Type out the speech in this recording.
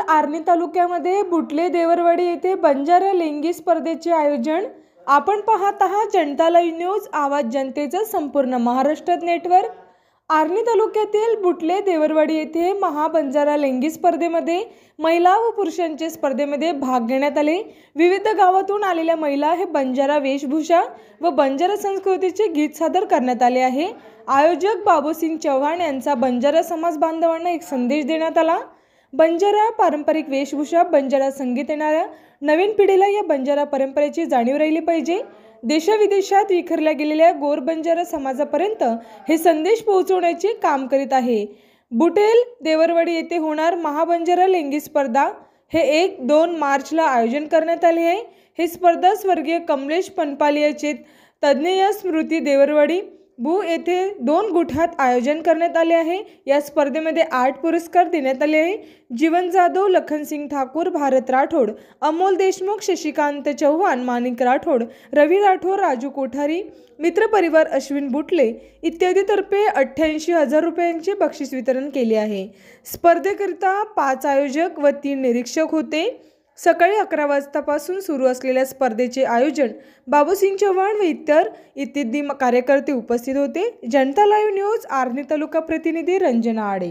आर्णी तालुक्यामध्ये बुटले देवरवाडी येथे बंजारा लेंगी स्पर्धेचे आयोजन। आपण पाहत आहात जनता लाईव्ह न्यूज, आवाज जनतेचा संपूर्ण महाराष्ट्रात नेटवर्क। आर्णी तालुक्यातील बुटले देवरवाडी येथे महाबंजारा लेंगी स्पर्धेमध्ये महिला व पुरुषांच्या स्पर्धेमध्ये भाग घेण्यात आले। विविध गावातून आलेल्या महिला हे बंजारा वेशभूषा व बंजारा संस्कृतीचे गीत सादर करण्यात आले आहे। आयोजक बाबूसिंग चव्हाण यांचा बंजारा समाज बांधवांना एक संदेश देण्यात आला। बंजारा पारंपरिक वेशभूषा, बंजारा संगीत येणाऱ्या नवीन पिढीला या बंजारा परंपरेची जाणीव राहिली पाहिजे। देशविदेशात विखरल्या गेलेल्या गोर बंजारा समाजापर्यंत हे संदेश पोहोचवण्याचे काम करीत आहे। बुटेल देवरवाडी येथे होणार महाबंजारा लेंगी स्पर्धा हे 1-2 मार्चला आयोजन करण्यात आले आहे। ही स्पर्धा स्वर्गीय कमलेश पनपालियाचे तज्ञ स्मृती देवरवाडी बु येथे 2 गुठात आयोजन करण्यात आले आहे। या स्पर्धेमध्ये 8 पुरस्कार देण्यात आले आहे। जीवन जाधव, लखनसिंग ठाकूर, भारत राठोड, अमोल देशमुख, शशिकांत चव्हाण, माणिक राठोड, रवी राठोड, राजू कोठारी, मित्र परिवार, अश्विन बुटले इत्यादी तर्फे 88,000 रुपयांचे बक्षीस वितरण केले आहे। स्पर्धेकरिता 5 आयोजक व 3 निरीक्षक होते। सकाळी 11 वाजतापासून सुरू असलेल्या स्पर्धेचे आयोजन बाबूसिंग चव्हाण व इत्यादी कार्यकर्ते उपस्थित होते। जनता लाईव्ह न्यूज आर्णी तालुका प्रतिनिधी रंजना आडे।